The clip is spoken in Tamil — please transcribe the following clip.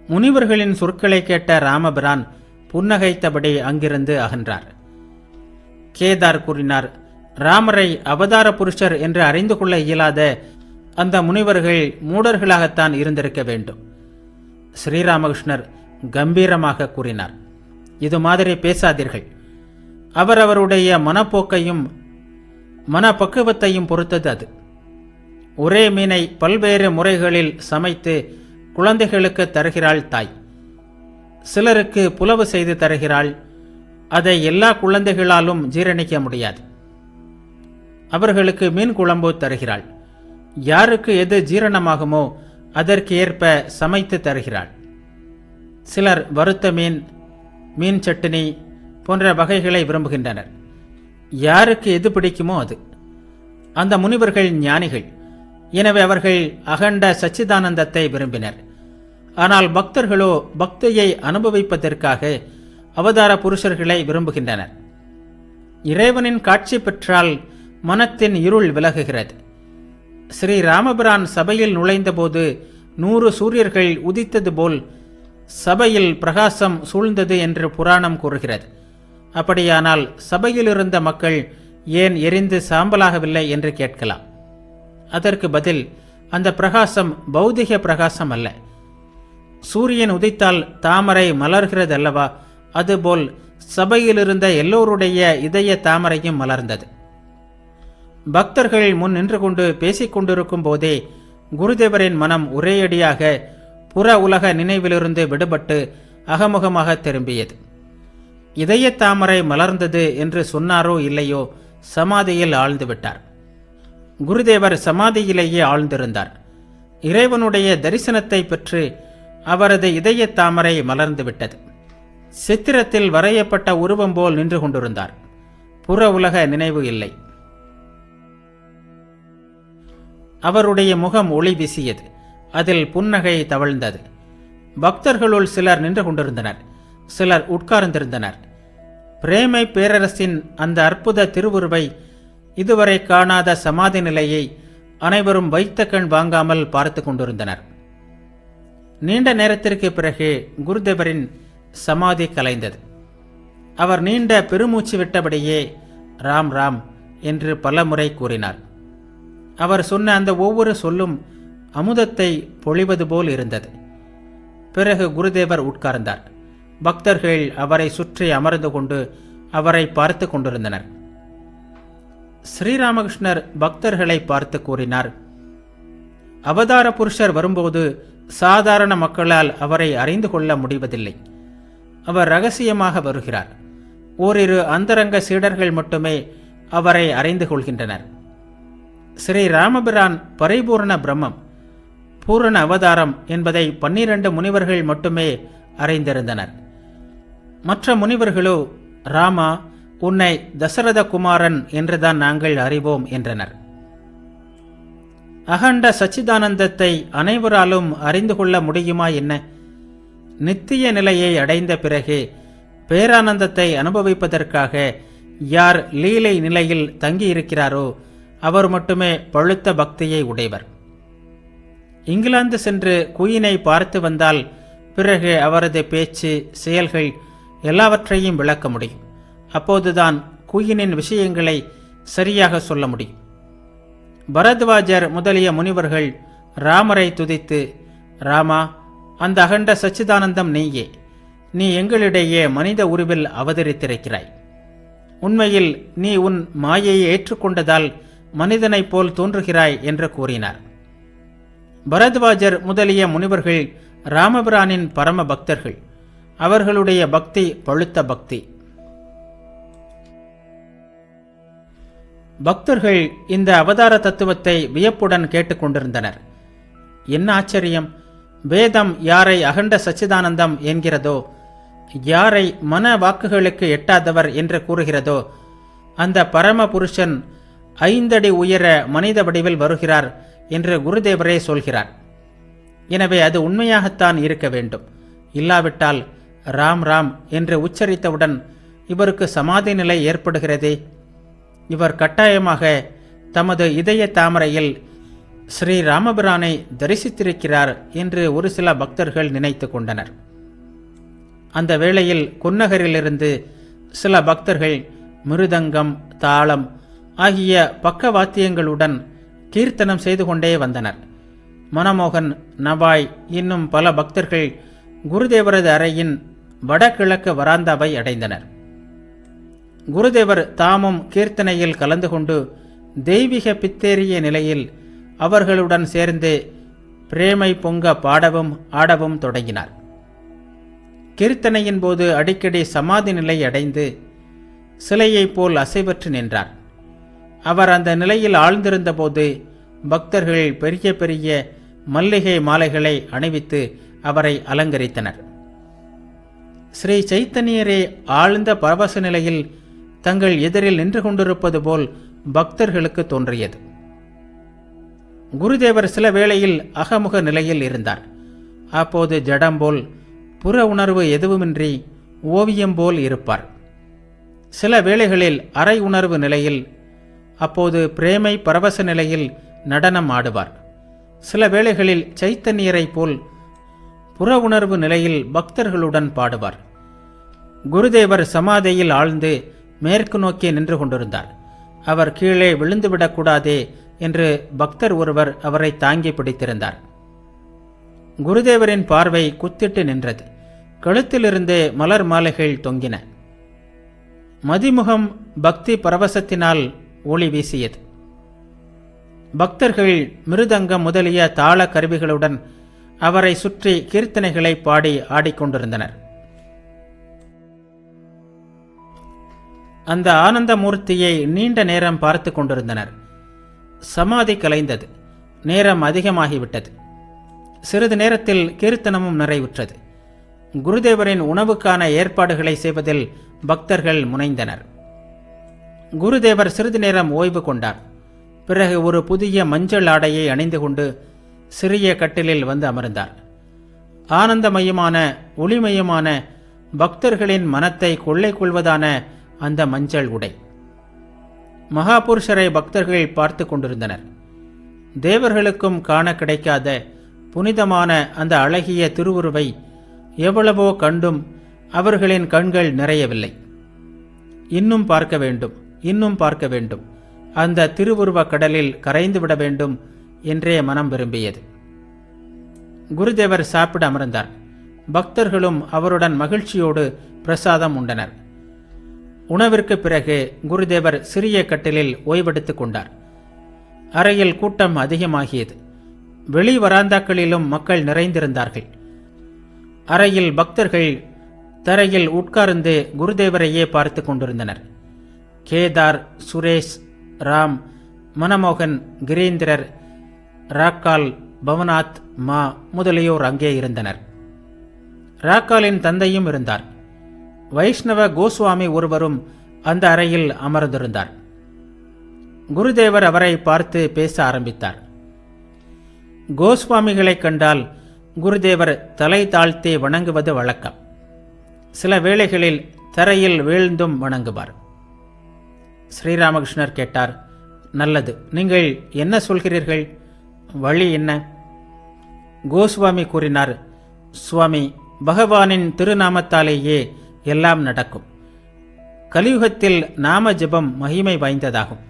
முனிவர்களின் சொற்களை கேட்ட ராமபிரான் புன்னகைத்தபடி அங்கிருந்து அகன்றார். கேதார் கூறினார், ராமரை அவதார புருஷர் என்று அறிந்து கொள்ள இயலாத அந்த முனிவர்கள் மூடர்களாகத்தான் இருந்திருக்க வேண்டும். ஸ்ரீராமகிருஷ்ணர் கம்பீரமாக கூறினார், இது மாதிரி பேசாதீர்கள். அவரவருடைய மனப்போக்கையும் மனப்பக்குவத்தையும் பொறுத்தது அது. ஒரே மீனை பல்வேறு முறைகளில் சமைத்து குழந்தைகளுக்கு தருகிறாள் தாய். சிலருக்கு புலவு செய்து தருகிறாள். அதை எல்லா குழந்தைகளாலும் ஜீரணிக்க முடியாது. அவர்களுக்கு மீன் குழம்பு தருகிறாள். யாருக்கு எது ஜீரணமாகுமோ அதற்கு ஏற்ப சமைத்து தருகிறாள். சிலர் வறுத்த மீன், மீன் சட்டினி போன்ற வகைகளை விரும்புகின்றனர். யாருக்கு எது பிடிக்குமோ அது. அந்த முனிவர்கள் ஞானிகள். எனவே அவர்கள் அகண்ட சச்சிதானந்தத்தை விரும்பினர். ஆனால் பக்தர்களோ பக்தியை அனுபவிப்பதற்காக அவதார புருஷர்களை விரும்புகின்றனர். இறைவனின் காட்சி பெற்றால் மனத்தின் இருள் விலகுகிறது. ஸ்ரீ ராமபிரான் சபையில் நுழைந்தபோது 100 சூரியர்கள் உதித்தது போல் சபையில் பிரகாசம் சூழ்ந்தது என்று புராணம் கூறுகிறது. அப்படியானால் சபையில் இருந்த மக்கள் ஏன் எரிந்து சாம்பலாகவில்லை என்று கேட்கலாம். அதற்கு பதில், அந்த பிரகாசம் பௌதிக பிரகாசம் அல்ல. சூரியன் உதித்தால் தாமரை மலர்கிறது அல்லவா, அதுபோல் சபையில் இருந்த எல்லோருடைய இதய தாமரையும் மலர்ந்தது. பக்தர்கள் முன் நின்று கொண்டு பேசிக் கொண்டிருக்கும் போதே குருதேவரின் மனம் ஒரேயடியாக புற உலக நினைவிலிருந்து விடுபட்டு அகமுகமாக திரும்பியது. இதய தாமரை மலர்ந்தது என்று சொன்னாரோ இல்லையோ, சமாதியில் ஆழ்ந்து விட்டார். குருதேவர் சமாதியிலேயே ஆழ்ந்திருந்தார். இறைவனுடைய தரிசனத்தை பெற்று அவரது இதய தாமரை மலர்ந்து விட்டது. சித்திரத்தில் வரையப்பட்ட உருவம் போல் நின்று கொண்டிருந்தார். புற உலக நினைவு இல்லை. அவருடைய முகம் ஒளி வீசியது. அதில் புன்னகை தவழ்ந்தது. பக்தர்களுள் சிலர் நின்று கொண்டிருந்தனர், சிலர் உட்கார்ந்திருந்தனர். பிரேமை பேரரசின் அந்த அற்புத திருவுருவை, இதுவரை காணாத சமாதி நிலையை அனைவரும் வைத்த கண் வாங்காமல் பார்த்து கொண்டிருந்தனர். நீண்ட நேரத்திற்கு பிறகு குருதேவரின் சமாதி கலைந்தது. அவர் நீண்ட பெருமூச்சு விட்டபடியே ராம் ராம் என்று பல முறை கூறினார். அவர் சொன்ன அந்த ஒவ்வொரு சொல்லும் அமுதத்தை பொழிவது போல் இருந்தது. பிறகு குருதேவர் உட்கார்ந்தார். பக்தர்கள் அவரை சுற்றி அமர்ந்து கொண்டு அவரை பார்த்து கொண்டிருந்தனர். ஸ்ரீராமகிருஷ்ணர் பக்தர்களை பார்த்து கூறினார், அவதார புருஷர் வரும்போது சாதாரண மக்களால் அவரை அறிந்து கொள்ள முடிவதில்லை. அவர் ரகசியமாக வருகிறார். ஓரிரு அந்தரங்க சீடர்கள் மட்டுமே அவரை அறிந்து கொள்கின்றனர். ஸ்ரீ ராமபிரான் பரிபூர்ண பிரம்மம், பூரண அவதாரம் என்பதை 12 முனிவர்கள் மட்டுமே அறிந்திருந்தனர். மற்ற முனிவர்களோ, ராமா, உன்னை தசரத குமாரன் என்றுதான் நாங்கள் அறிவோம் என்றனர். அகண்ட சச்சிதானந்தத்தை அனைவராலும் அறிந்து கொள்ள முடியுமா என்ன? நித்திய நிலையை அடைந்த பிறகு பேரானந்தத்தை அனுபவிப்பதற்காக யார் லீலை நிலையில் தங்கியிருக்கிறாரோ அவர் மட்டுமே பழுத்த பக்தியை உடையவர். இங்கிலாந்து சென்று குயினை பார்த்து வந்தால் பிறகு அவரது பேச்சு, செயல்கள் எல்லாவற்றையும் விளக்க முடியும். அப்போதுதான் குயினின் விஷயங்களை சரியாக சொல்ல முடியும். பரத்வாஜர் முதலிய முனிவர்கள் ராமரை துதித்து, ராமா, அந்த அகண்ட சச்சிதானந்தம் நீயே. நீ எங்களிடையே மனித உருவில் அவதரித்திருக்கிறாய். உண்மையில் நீ உன் மாயையை ஏற்றுக்கொண்டதால் மனிதனைப் போல் தோன்றுகிறாய் என்று கூறினார். பரத்வாஜர் முதலிய முனிவர்கள் ராமபிரானின் பரம பக்தர்கள். அவர்களுடைய பக்தி பழுத்த பக்தி. பக்தர்கள் இந்த அவதார தத்துவத்தை வியப்புடன் கேட்டுக்கொண்டிருந்தனர். என்ன ஆச்சரியம்! வேதம் யாரை அகண்ட சச்சிதானந்தம் என்கிறதோ, யாரை மன வாக்குகளுக்கு எட்டாதவர் என்று கூறுகிறதோ, அந்த பரம புருஷன் 5 அடி உயர மனித வடிவில் வருகிறார் என்று குருதேவரே சொல்கிறார். எனவே அது உண்மையாகத்தான் இருக்க வேண்டும். இல்லாவிட்டால் ராம் ராம் என்று உச்சரித்தவுடன் இவருக்கு சமாதி நிலை ஏற்படுகிறதே. இவர் கட்டாயமாக தமது இதய தாமரையில் ஸ்ரீ ராமபிரானை தரிசித்திருக்கிறார் என்று ஒரு சில பக்தர்கள் நினைத்து கொண்டனர். அந்த வேளையில் குன்னகரிலிருந்து சில பக்தர்கள் மிருதங்கம், தாளம் ஆகிய பக்கவாத்தியங்களுடன் கீர்த்தனம் செய்து கொண்டே வந்தனர். மனமோகன், நவாய் இன்னும் பல பக்தர்கள் குருதேவரது அறையின் வடகிழக்கு வராந்தாவை அடைந்தனர். குருதேவர் தாமும் கீர்த்தனையில் கலந்து கொண்டு தெய்வீக பித்தேறிய நிலையில் அவர்களுடன் சேர்ந்து பிரேமை பொங்க பாடவும் ஆடவும் தொடங்கினார். கீர்த்தனையின் போது அடிக்கடி சமாதி நிலை அடைந்து சிலையைப் போல் அசைவற்று நின்றார். அவர் அந்த நிலையில் ஆழ்ந்திருந்த போது பக்தர்கள் பெரிய பெரிய மல்லிகை மாலைகளை அணிவித்து அவரை அலங்கரித்தனர். ஸ்ரீ சைத்தன்யரே ஆழ்ந்த பரவச நிலையில் தங்கள் எதிரில் நின்று கொண்டிருப்பது போல் பக்தர்களுக்கு தோன்றியது. குருதேவர் சில வேளையில் அகமுக நிலையில் இருந்தார். அப்போது ஜடம் போல், புற உணர்வு எதுவுமின்றி ஓவியம் போல் இருப்பார். சில வேளைகளில் அரை உணர்வு நிலையில், அப்போது பிரேமை பரவச நிலையில் நடனம் ஆடுவார். சில வேளைகளில் சைத்தன்யரை போல் புற உணர்வு நிலையில் பக்தர்களுடன் பாடுவார். குருதேவர் சமாதியில் ஆழ்ந்து மேற்கு நோக்கி நின்று கொண்டிருந்தார். அவர் கீழே விழுந்துவிடக்கூடாதே என்று பக்தர் ஒருவர் அவரை தாங்கி பிடித்திருந்தார். குருதேவரின் பார்வை குத்திட்டு நின்றது. கழுத்திலிருந்தே மலர் மாலைகள் தொங்கின. மதிமுகம் பக்தி பரவசத்தினால் ஒளி வீசியது. பக்தர்கள் மிருதங்கம் முதலிய தாள கருவிகளுடன் அவரை சுற்றி கீர்த்தனைகளை பாடி ஆடிக்கொண்டிருந்தனர். அந்த ஆனந்த மூர்த்தியை நீண்ட நேரம் பார்த்து கொண்டிருந்தனர். சமாதி கலைந்தது. நேரம் அதிகமாகிவிட்டது. சிறிது நேரத்தில் கீர்த்தனமும் நிறைவுற்றது. குருதேவரின் உணவுக்கான ஏற்பாடுகளை செய்வதில் பக்தர்கள் முனைந்தனர். குருதேவர் சிறிது நேரம் ஓய்வு கொண்டார். பிறகு ஒரு புதிய மஞ்சள் ஆடையை அணிந்து கொண்டு சிறிய கட்டிலில் வந்து அமர்ந்தார். ஆனந்தமயமான ஒளிமயமான பக்தர்களின் மனத்தை கொள்ளை கொள்வதான அந்த மஞ்சள் உடை. மகாபுருஷரை பக்தர்கள் பார்த்து கொண்டிருந்தனர். தேவர்களுக்கும் காண கிடைக்காத புனிதமான அந்த அழகிய திருவுருவை எவ்வளவோ கண்டும் அவர்களின் கண்கள் நிறையவில்லை. இன்னும் பார்க்க வேண்டும், இன்னும் பார்க்க வேண்டும், அந்த திருவுருவ கடலில் கரைந்து விட வேண்டும் என்றே மனம் விரும்பியது. குருதேவர் சாப்பிட அமர்ந்தார். பக்தர்களும் அவருடன் மகிழ்ச்சியோடு பிரசாதம் உண்டனர். உணவிற்கு பிறகு குருதேவர் சிறிய கட்டிலில் ஓய்வெடுத்துக் கொண்டார். அறையில் கூட்டம் அதிகமாகியது. வெளி வராந்தாக்களிலும் மக்கள் நிறைந்திருந்தார்கள். அறையில் பக்தர்கள் தரையில் உட்கார்ந்து குருதேவரையே பார்த்து கொண்டிருந்தனர். கேதார், சுரேஷ், ராம், மனமோகன், கிரீந்திரர், ராக்கால், பவனாத், மா முதலியோர் அங்கே இருந்தனர். ராக்காலின் தந்தையும் இருந்தார். வைஷ்ணவ கோஸ்வாமி ஒருவரும் அந்த அறையில் அமர்ந்திருந்தார். குருதேவர் அவரை பார்த்து பேச ஆரம்பித்தார். கோஸ்வாமிகளை கண்டால் குருதேவர் தலை தாழ்த்தி வணங்குவது வழக்கம். சில வேளைகளில் தரையில் வீழ்ந்தும் வணங்குவார். ஸ்ரீராமகிருஷ்ணர் கேட்டார், நல்லது, நீங்கள் என்ன சொல்கிறீர்கள்? வழி என்ன? கோஸ்வாமி கூறினார், சுவாமி, பகவானின் திருநாமத்தாலேயே எல்லாம் நடக்கும். கலியுகத்தில் நாம ஜெபம் மகிமை வாய்ந்ததாகும்.